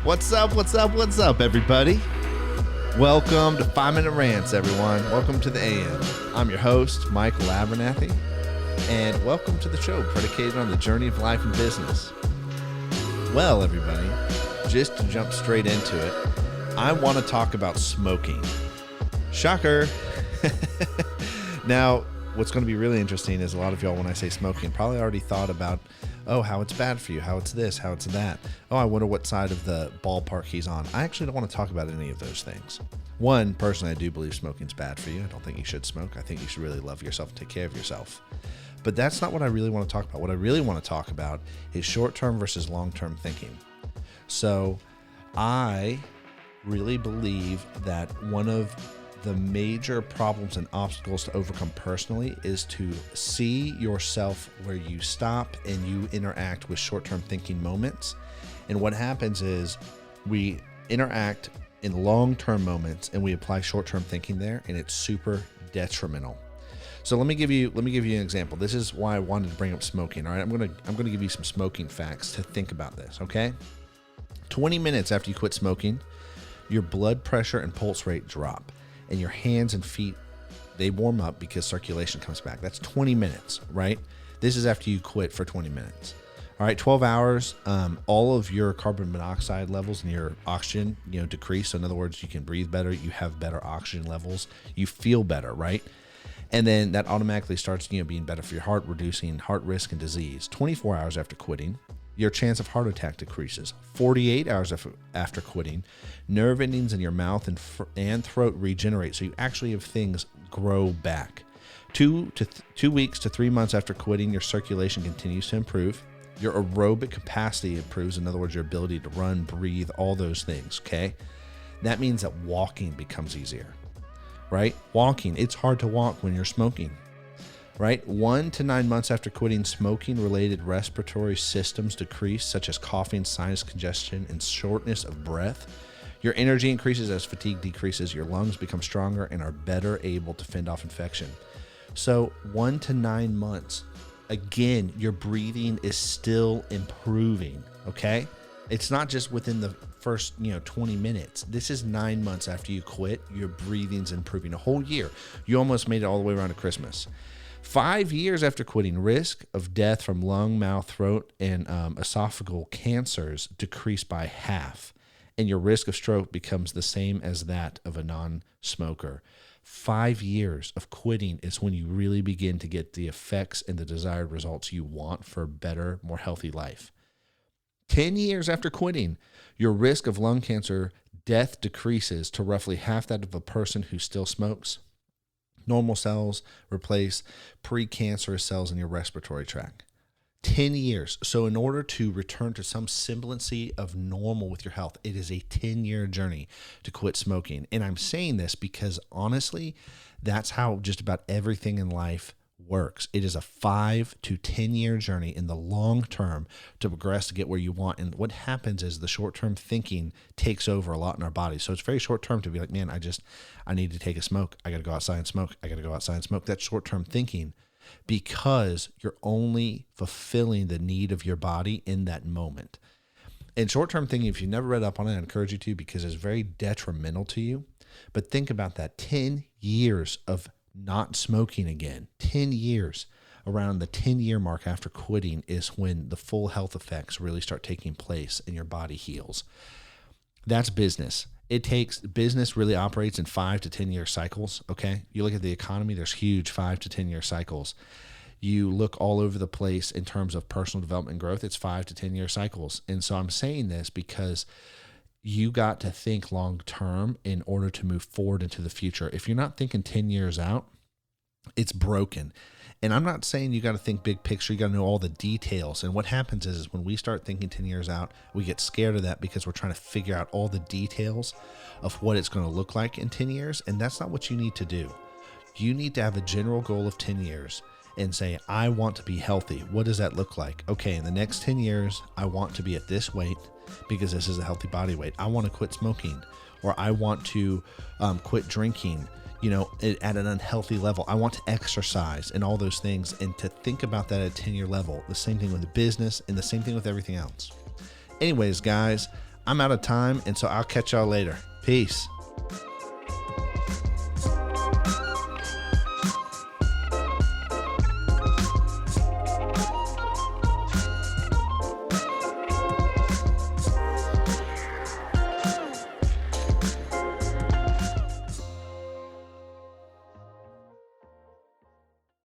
What's up? What's up? What's up, everybody? Welcome to 5 Minute Rants, everyone. Welcome to the AM. I'm your host, Michael Abernathy, and welcome to the show predicated on the journey of life and business. Well, everybody, just to jump straight into it, I want to talk about smoking. Shocker. Now, what's going to be really interesting is a lot of y'all, when I say smoking, probably already thought about, oh, how it's bad for you, how it's this, how it's that. Oh, I wonder what side of the ballpark he's on. I actually don't want to talk about any of those things. One, personally, I do believe smoking's bad for you. I don't think you should smoke. I think you should really love yourself and take care of yourself. But that's not what I really want to talk about. What I really want to talk about is short-term versus long-term thinking. So I really believe that one of the major problems and obstacles to overcome personally is to see yourself where you stop and you interact with short-term thinking moments. And what happens is we interact in long-term moments and we apply short-term thinking there, and it's super detrimental. So let me give you an example. This is why I wanted to bring up smoking. All right, I'm gonna give you some smoking facts to think about this. Okay, 20 minutes after you quit smoking, your blood pressure and pulse rate drop, and your hands and feet, they warm up because circulation comes back. That's 20 minutes, right? This is after you quit for 20 minutes. All right, 12 hours, all of your carbon monoxide levels and your oxygen, decrease. So in other words, you can breathe better, you have better oxygen levels, you feel better, right? And then that automatically starts, being better for your heart, reducing heart risk and disease. 24 hours after quitting, your chance of heart attack decreases. 48 hours after quitting, nerve endings in your mouth and throat regenerate, so you actually have things grow back. 2 weeks to 3 months after quitting, your circulation continues to improve. Your aerobic capacity improves. In other words, your ability to run, breathe, all those things, okay? That means that walking becomes easier, right? Walking, it's hard to walk when you're smoking. Right? 1 to 9 months after quitting smoking, related respiratory systems decrease, such as coughing, sinus congestion, and shortness of breath. Your energy increases as fatigue decreases. Your lungs become stronger and are better able to fend off infection. So 1 to 9 months, again, your breathing is still improving, okay? It's not just within the first, 20 minutes. This is 9 months after you quit, your breathing's improving. A whole year. You almost made it all the way around to Christmas. 5 years after quitting, risk of death from lung, mouth, throat, and esophageal cancers decrease by half, and your risk of stroke becomes the same as that of a non-smoker. 5 years of quitting is when you really begin to get the effects and the desired results you want for a better, more healthy life. 10 years after quitting, your risk of lung cancer death decreases to roughly half that of a person who still smokes. Normal cells replace precancerous cells in your respiratory tract. 10 years. So in order to return to some semblance of normal with your health, it is a 10-year journey to quit smoking. And I'm saying this because honestly, that's how just about everything in life works. It is a 5 to 10-year journey in the long term to progress to get where you want. And what happens is the short-term thinking takes over a lot in our bodies. So it's very short-term to be like, man, I need to take a smoke. I got to go outside and smoke. I got to go outside and smoke. That's short-term thinking because you're only fulfilling the need of your body in that moment. And short-term thinking, if you've never read up on it, I encourage you to, because it's very detrimental to you. But think about that. 10 years of not smoking again, 10 years, around the 10-year mark after quitting is when the full health effects really start taking place and your body heals. That's business. Business really operates in 5 to 10-year cycles, okay? You look at the economy, there's huge 5 to 10-year cycles. You look all over the place in terms of personal development and growth, it's 5 to 10-year cycles. And so I'm saying this because you got to think long term in order to move forward into the future. If you're not thinking 10 years out, it's broken. And I'm not saying you got to think big picture. You got to know all the details. And what happens is when we start thinking 10 years out, we get scared of that because we're trying to figure out all the details of what it's going to look like in 10 years. And that's not what you need to do. You need to have a general goal of 10 years and say, I want to be healthy. What does that look like? Okay, in the next 10 years, I want to be at this weight because this is a healthy body weight. I want to quit smoking, or I want to quit drinking, at an unhealthy level. I want to exercise and all those things, and to think about that at a 10-year level. The same thing with the business and the same thing with everything else. Anyways, guys, I'm out of time, and so I'll catch y'all later. Peace.